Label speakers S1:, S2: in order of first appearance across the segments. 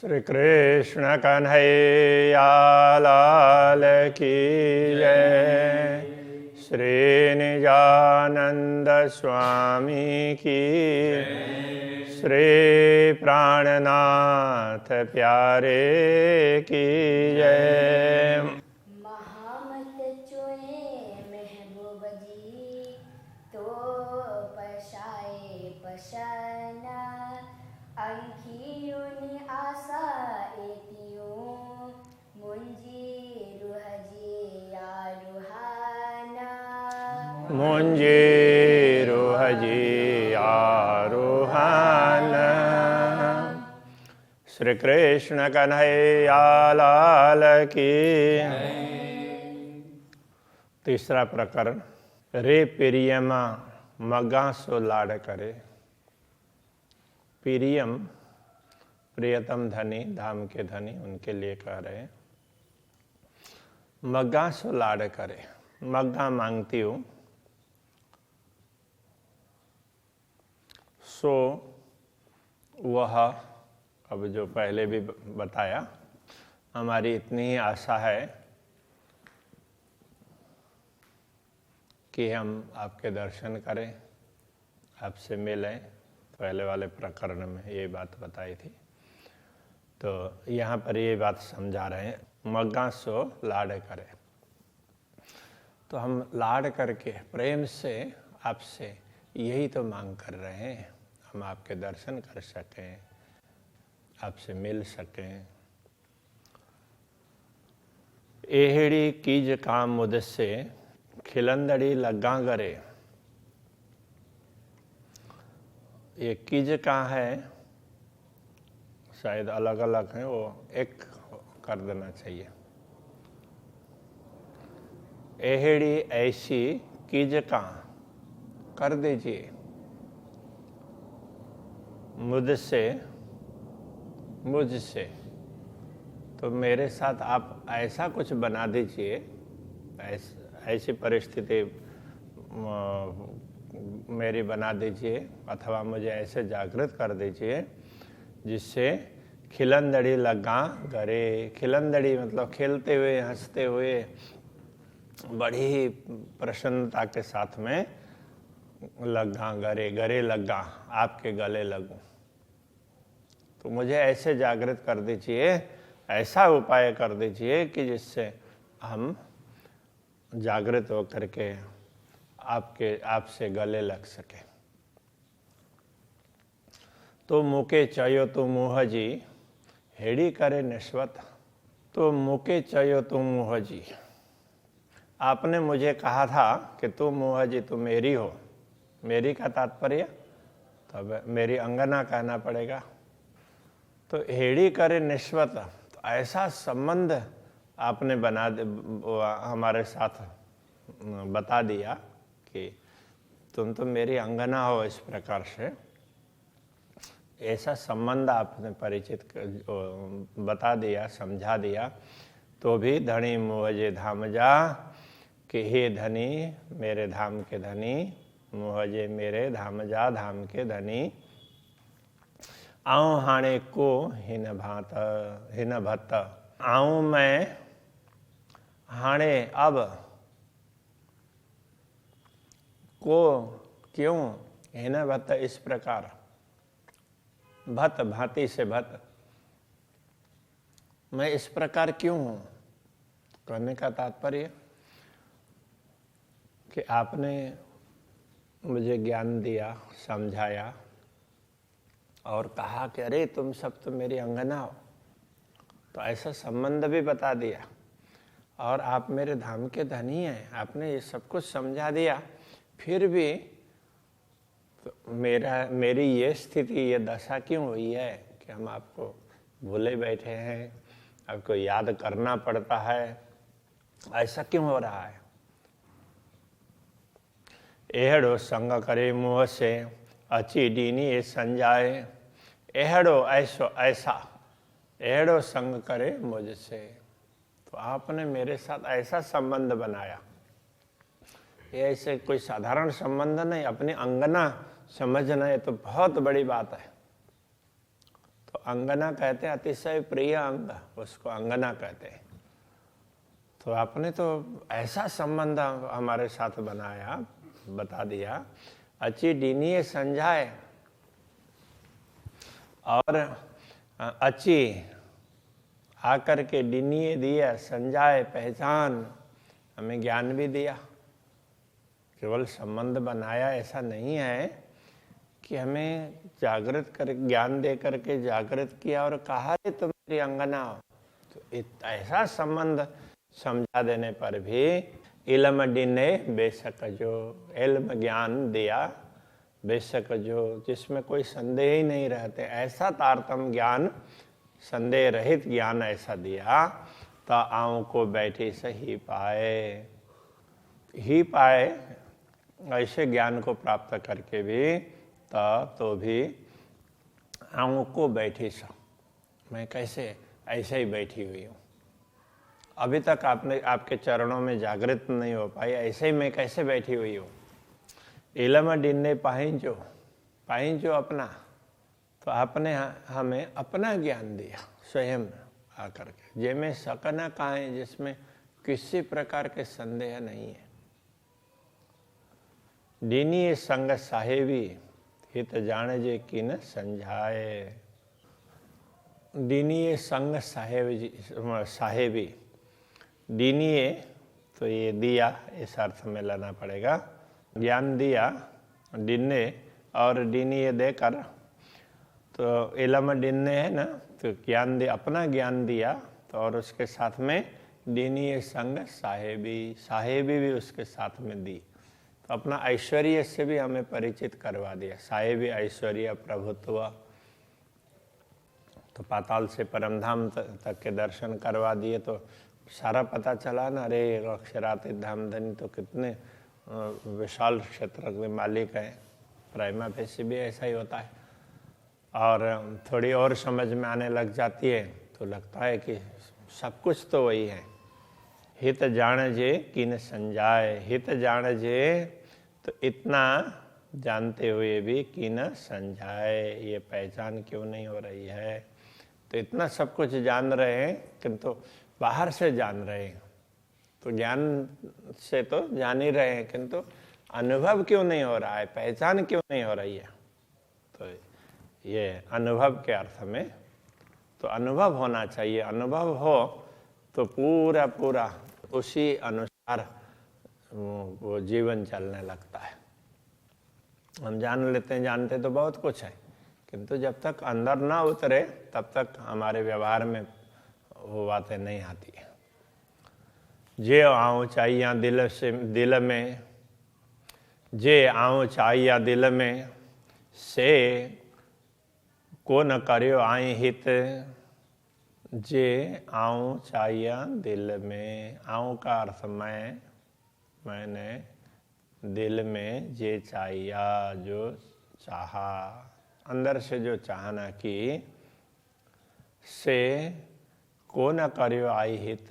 S1: श्री कृष्ण कन्हैया लाल की जय। श्री निजानंद स्वामी की श्री प्राणनाथ प्यारे की जय।
S2: महामत चुए महबूब जी तो पशाए पशाना अंकियुनि आशा एतियों मुंजी रूह जी या रूहाना
S1: मुंजी रूह जी आरूहाना। श्री कृष्ण कन्हैया लाल की। तीसरा प्रकरण। रे प्रियमा मगा सो लाड करे। प्रियम प्रियतम धनी, धाम के धनी, उनके लिए कह रहे हैं। मग्गा सो लाड करे, मग्गा मांगती हूँ। सो वह, अब जो पहले भी बताया, हमारी इतनी ही आशा है कि हम आपके दर्शन करें, आपसे मिलें। पहले वाले प्रकरण में ये बात बताई थी, तो यहाँ पर ये बात समझा रहे हैं, मग्गा सो लाड करे। तो हम लाड करके प्रेम से आपसे यही तो मांग कर रहे हैं, हम आपके दर्शन कर सकें, आपसे मिल सकें। एहड़ी कीज काम मुझसे खिलंदड़ी लगा करे। ये कीज कहाँ है, शायद अलग अलग है, वो एक कर देना चाहिए। एहड़ी ऐसी कीज कहाँ कर दीजिए मुझसे, मुझसे। तो मेरे साथ आप ऐसा कुछ बना दीजिए, ऐसी परिस्थिति मेरी बना दीजिए, अथवा मुझे ऐसे जागृत कर दीजिए जिससे खिलंदड़ी लगा गरे। खिलंदड़ी मतलब खेलते हुए, हंसते हुए, बड़ी ही प्रसन्नता के साथ में लगा गरे, गरे लगा, आपके गले लगूं। तो मुझे ऐसे जागृत कर दीजिए, ऐसा उपाय कर दीजिए कि जिससे हम जागृत होकर के आपसे गले लग सके। तो मुके चयो तू मुँह जी हेड़ी करे नश्वत। तो मुके चयो तू मुँह जी, आपने मुझे कहा था कि तू मुँह जी, तू मेरी हो। मेरी का तात्पर्य तब मेरी अंगना कहना पड़ेगा। तो हेड़ी करे निश्वत, तो ऐसा संबंध आपने बना हमारे साथ बता दिया कि तुम तो मेरी अंगना हो। इस प्रकार से ऐसा संबंध आपने परिचित बता दिया, समझा दिया। तो भी धनी मुझे धाम जा, कि हे धनी, मेरे धाम के धनी, मुझे मेरे धाम जा, धाम के धनी। आऊं हाणे को हिन भात हिन भत। आऊं मैं हाणे अब, को क्यों, हिन भत इस प्रकार, भत भांति से भत, मैं इस प्रकार क्यों हूं। कहने का तात्पर्य कि आपने मुझे ज्ञान दिया, समझाया और कहा कि अरे तुम सब तो मेरी अंगना हो। तो ऐसा संबंध भी बता दिया और आप मेरे धाम के धनी हैं, आपने ये सब कुछ समझा दिया। फिर भी तो मेरी ये स्थिति, ये दशा क्यों हुई है कि हम आपको भूले बैठे हैं, आपको याद करना पड़ता है, ऐसा क्यों हो रहा है। एहड़ो संग करे मुँह से अची डीनी ये संजाए। एहड़ो ऐसो ऐसा, एहड़ो संग करे मुझसे। तो आपने मेरे साथ ऐसा संबंध बनाया, ये ऐसे कोई साधारण संबंध नहीं, अपनी अंगना समझना, ये तो बहुत बड़ी बात है। तो अंगना कहते हैं, अतिशय प्रिय अंग, उसको अंगना कहते हैं। तो आपने तो ऐसा संबंध हमारे साथ बनाया, बता दिया, अची डीनिए समझाए, और अची आकर के डीनिए दिया, समझाए, पहचान, हमें ज्ञान भी दिया। केवल संबंध बनाया ऐसा नहीं है कि हमें जागृत कर, ज्ञान दे करके जागृत किया और कहा रे तुम मेरी अंगना हो। तो ऐसा संबंध समझा देने पर भी इल्म डिने बेशक जो, इल्म ज्ञान दिया बेशक जो, जिसमें कोई संदेह ही नहीं रहते, ऐसा तारतम ज्ञान, संदेह रहित ज्ञान ऐसा दिया, तो आँव को बैठी सही पाए, ही पाए। ऐसे ज्ञान को प्राप्त करके भी तो भी आँव को बैठी सा, मैं कैसे ऐसे ही बैठी हुई हूँ, अभी तक आपने आपके चरणों में जागृत नहीं हो पाई, ऐसे ही मैं कैसे बैठी हुई हूँ। इलम डिन्ने पाहिंजो अपना, तो आपने हमें अपना ज्ञान दिया स्वयं आकर के, जिसमें शक न काहे, जिसमें किसी प्रकार के संदेह नहीं है। डीनिए संग साहेबी, हित जाने जे किन समझाए। डीनिए संग साहेबी, डीनिए तो ये दिया, इस अर्थ में लेना पड़ेगा, ज्ञान दिया, डिन्ने और डीनिए देकर, तो इलम डिन्ने है ना, तो ज्ञान दिया, अपना ज्ञान दिया, तो और उसके साथ में डीनिए संग साहेबी, साहेबी भी उसके साथ में दी, तो अपना ऐश्वर्य से भी हमें परिचित करवा दिया। साहेबी ऐश्वर्य, प्रभुत्व, तो पाताल से परमधाम तक के दर्शन करवा दिए, तो सारा पता चला ना, अरे अक्षरातीत धामधनी तो कितने विशाल क्षेत्र के मालिक हैं। प्राइमा फेसी भी ऐसा ही होता है, और थोड़ी और समझ में आने लग जाती है तो लगता है कि सब कुछ तो वही है। हित जान जे किन संजाए, हित जान जे, तो इतना जानते हुए भी किन संजाए, ये पहचान क्यों नहीं हो रही है। तो इतना सब कुछ जान रहे हैं किंतु बाहर से जान रहे हैं, तो ज्ञान से तो जान ही रहे हैं, किंतु अनुभव क्यों नहीं हो रहा है, पहचान क्यों नहीं हो रही है। तो ये अनुभव के अर्थ में, तो अनुभव होना चाहिए, अनुभव हो तो पूरा पूरा उसी अनुसार वो जीवन चलने लगता है। हम जान लेते हैं, जानते तो बहुत कुछ है, किंतु जब तक अंदर ना उतरे तब तक हमारे व्यवहार में वो बातें नहीं आती है। जे आऊँ चाहिए दिल में, जे आऊँ चाहिए दिल में, से को न करियो आई हित, जे आऊँ चाहिए दिल में। आऊँ का अर्थ मैंने दिल में जे चाहिए, जो चाहा, अंदर से जो चाहना की, से को न करियो आई हित,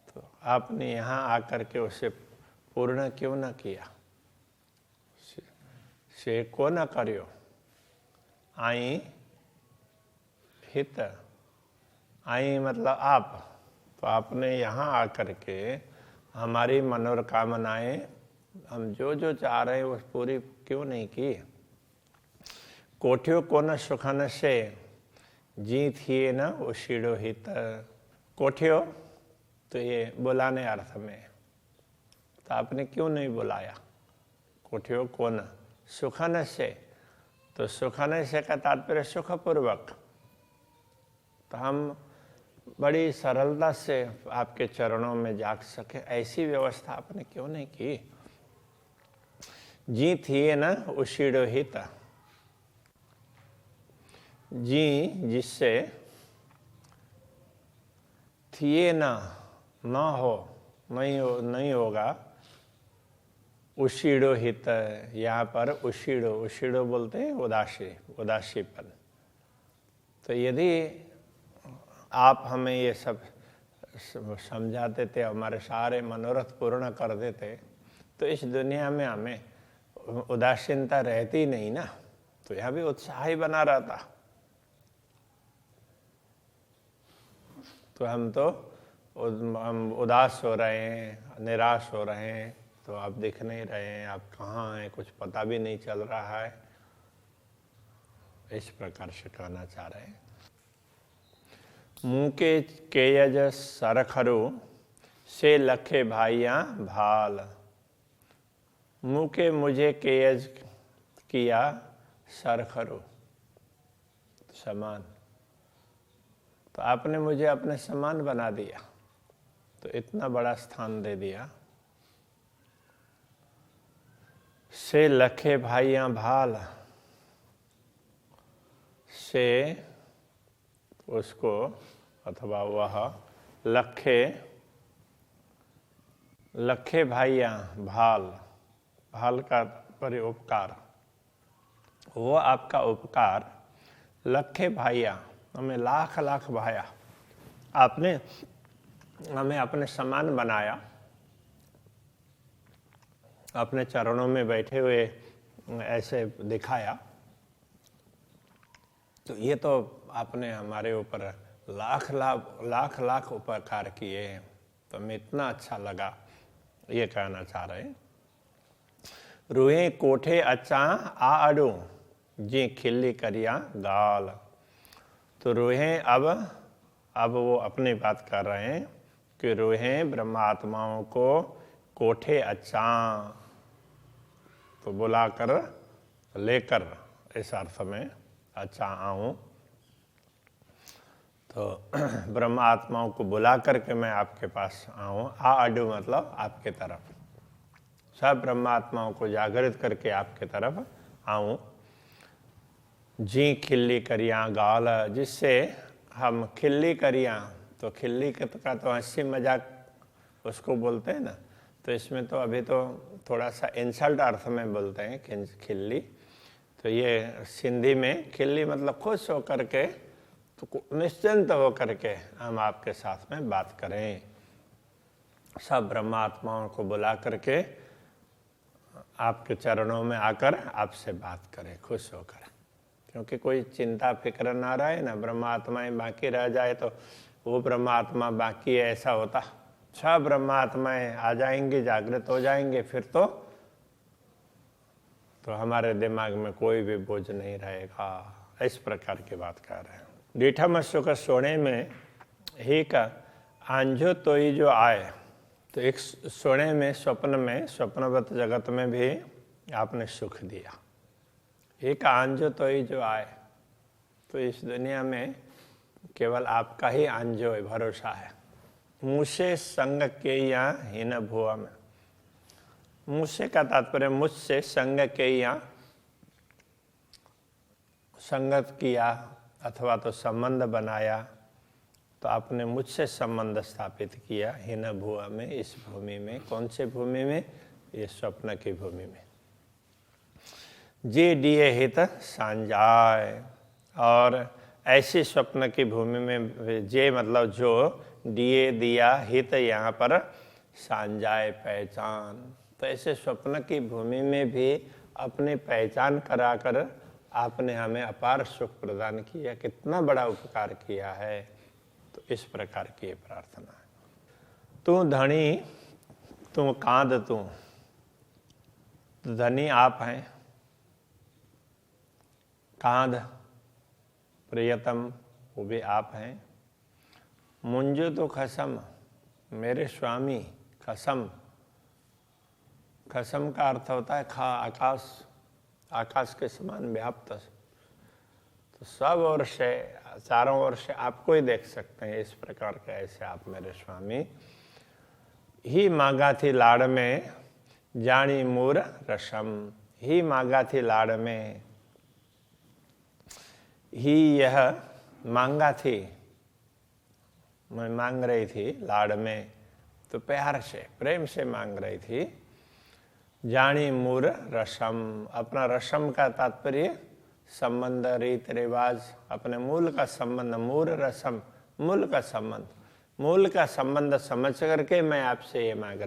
S1: तो आपने यहाँ आकर के उसे पूर्ण क्यों न किया। से को न करियो आई हित, आई मतलब आप, तो आपने यहाँ आकर के हमारी मनोकामनाएं, हम जो जो चाह रहे हैं वो पूरी क्यों नहीं की। कोठियो को न सुखन से, जी थिए न उशीड़ो हित। कोठियो तो ये बुलाने अर्थ में, तो आपने क्यों नहीं बुलाया। कोठियो को न सुखन से, तो सुखन से का तात्पर्य सुखपूर्वक, तो हम बड़ी सरलता से आपके चरणों में जाग सके, ऐसी व्यवस्था आपने क्यों नहीं की। जी थिए न उशीड़ो हित, जी जिससे, थिए न हो, नहीं होगा, उशीड़ो हित, यहाँ पर उशीड़ो बोलते हैं उदासीपन। तो यदि आप हमें ये सब समझा देते, हमारे सारे मनोरथ पूर्ण कर देते, तो इस दुनिया में हमें उदासीनता रहती नहीं ना, तो यहाँ भी उत्साह ही बना रहता। तो हम तो हम उदास हो रहे हैं, निराश हो रहे हैं, तो आप दिख नहीं रहे हैं, आप कहाँ हैं, कुछ पता भी नहीं चल रहा है। इस प्रकार से कहना चाह रहे हैं। मुँह के केयज सरखरु से लखे भाइयाँ भाल। मुँह के मुझे केयज किया सरखरु, समान, तो आपने मुझे अपने समान बना दिया, तो इतना बड़ा स्थान दे दिया। से लखे भाइयाँ भाल, से उसको अथवा वह लखे, लखे भाइयाँ भाल, भाल का उपकार, वो आपका उपकार। लखे भाइयाँ, हमें लाख लाख भाया, आपने हमें अपने समान बनाया, अपने चरणों में बैठे हुए ऐसे दिखाया। तो ये तो आपने हमारे ऊपर लाख लाख उपकार किए हैं, तो हमें इतना अच्छा लगा, ये कहना चाह रहे हैं। रूहे कोठे अच्छा आ अडू जी खिल्ली करिया गाल। तो रूहें अब वो अपनी बात कर रहे हैं कि रूहें ब्रह्मात्माओं को कोठे अच्छा, तो बुलाकर लेकर, इस अर्थ में अच्छा आऊं, तो ब्रह्म आत्माओं को बुला करके मैं आपके पास आऊं। आ अडू मतलब आपके तरफ, सब ब्रह्म आत्माओं को जागृत करके आपके तरफ आऊं। जी खिल्ली करियाँ गाल, जिससे हम खिल्ली करियाँ, तो खिल्ली का तो हंसी मजाक उसको बोलते हैं ना, तो इसमें तो अभी तो थोड़ा सा इंसल्ट अर्थ में बोलते हैं खिल्ली। तो ये सिंधी में खिल्ली मतलब खुश होकर के, तो निश्चिंत होकर के हम आपके साथ में बात करें। सब ब्रह्मात्माओं को बुला करके आपके चरणों में आकर आपसे बात करें खुश होकर, क्योंकि कोई चिंता फिक्र ना रहे ना, ब्रह्मात्माएं बाकी रह जाए तो वो ब्रह्मात्मा बाकी है ऐसा होता। सब ब्रह्मात्माएं आ जाएंगे, जागृत हो जाएंगे, फिर तो हमारे दिमाग में कोई भी बोझ नहीं रहेगा। इस प्रकार की बात कर रहे हैं। डीठा सुख सोने में ही का आंझो तो ही जो आए, तो एक सोने में, स्वप्नवत जगत में भी आपने सुख दिया। एक आंझो तो ही जो आए, तो इस दुनिया में केवल आपका ही आंझो है, भरोसा है। मुझसे संग के यहाँ हीन भुआ में, मुझसे का तात्पर्य मुझसे, संग के यहाँ संगत किया अथवा तो संबंध बनाया, तो आपने मुझसे संबंध स्थापित किया हीन भुआ में, इस भूमि में। कौन से भूमि में? ये स्वप्न की भूमि में। जे दिए हित सांजाय, और ऐसी स्वप्न की भूमि में, जे मतलब जो, दिए दिया, हित यहाँ पर सांजाय पहचान, तो ऐसे स्वप्न की भूमि में भी अपनी पहचान कराकर आपने हमें अपार सुख प्रदान किया। कितना बड़ा उपकार किया है। तो इस प्रकार की प्रार्थना है। तू धनी तू कांद तू, तो धनी आप हैं, कांद प्रियतम वो भी आप हैं। मुंजो तो खसम, मेरे स्वामी, खसम, खसम का अर्थ होता है आकाश, आकाश के समान व्याप्त। तो सब ओर से, चारों ओर से आपको ही देख सकते हैं, इस प्रकार के ऐसे आप मेरे स्वामी। ही मांगा थी लाड़ में जानी मूर रसम, ही मांगा थी लाड़ में, ही यह मांगा थी, मैं मांग रही थी लाड़ में, तो प्यार से, प्रेम से मांग रही थी। जानी मूर रसम, अपना रसम का तात्पर्य संबंध, रीत रिवाज, अपने मूल का संबंध। मूल रसम, मूल का संबंध, मूल का संबंध समझ करके मैं आपसे ये मांग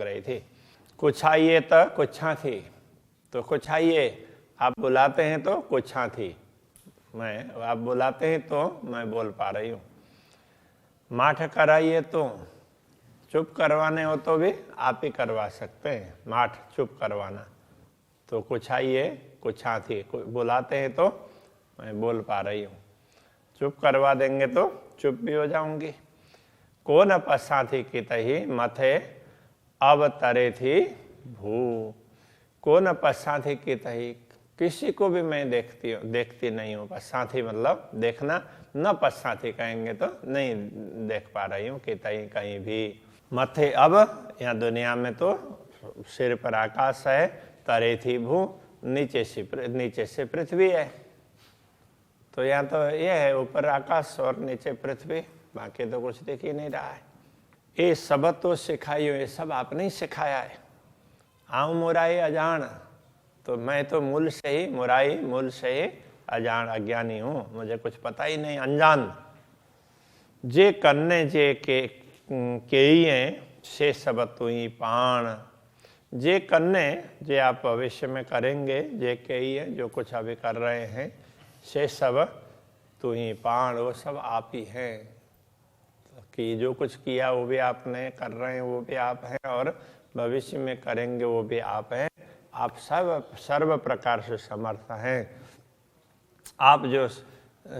S1: रही थी। कुछ आइए तो कुछा थी, तो कुछ आइए, आप बुलाते हैं तो कुछा थी, मैं, आप बुलाते हैं तो मैं बोल पा रही हूँ। माठ कराइए तो चुप करवाने हो तो भी आप ही करवा सकते हैं। माठ चुप करवाना तो कुछ आइए कुछ हाथी, बुलाते हैं तो मैं बोल पा रही हूँ, चुप करवा देंगे तो चुप भी हो जाऊंगी। को न पसाथी की तही मथे अब तरे थी भू। को न पसाथी की तही, किसी को भी मैं देखती नहीं हूँ। पसाथी मतलब देखना, न पसाथी कहेंगे तो नहीं देख पा रही हूँ कि तही कहीं भी। मथे अब, यहाँ दुनिया में तो सिर पर आकाश है, तरे थी भू, नीचे से पृथ्वी है। तो यहाँ तो ये है, ऊपर आकाश और नीचे पृथ्वी, बाकी तो कुछ दिख ही नहीं रहा है। ये सब तो सिखाइयो, ये सब आपने ही सिखाया है। आऊँ मुराई अजान, तो मैं तो मूल से ही मुराई, मूल से ही अजान अज्ञानी हूँ, मुझे कुछ पता ही नहीं, अनजान। जे कन्ने जे के से सब तू ही पाण। जे कन्ने, जे आप भविष्य में करेंगे, जे के जो कुछ अभी कर रहे हैं, से सब तू ही पाण, वो सब आप ही हैं। कि जो कुछ किया वो भी आपने, कर रहे हैं वो भी आप हैं, और भविष्य में करेंगे वो भी आप हैं। आप सब सर्व प्रकार से समर्थ हैं। आप जो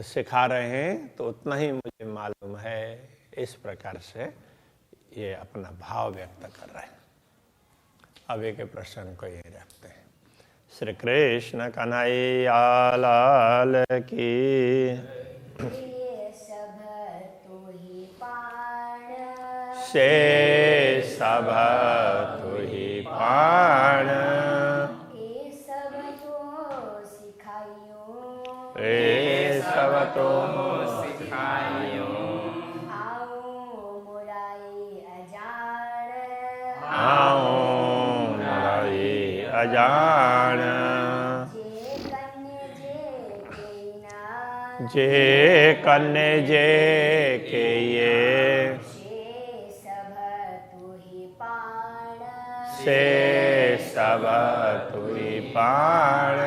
S1: सिखा रहे हैं तो उतना ही मुझे मालूम है। इस प्रकार से ये अपना भाव व्यक्त कर रहे हैं। अभी के प्रश्न को यही रखते हैं। श्री कृष्ण कन्हैया लाल की। से सब तू ही पाण।
S2: ए सब तो सिखाइयो,
S1: ए सब तो सिखाइयो।
S2: आओ मुराई अजान,
S1: आओ मुराई अजान। जे कन्ने जे के ये, से सब तू ही पाण।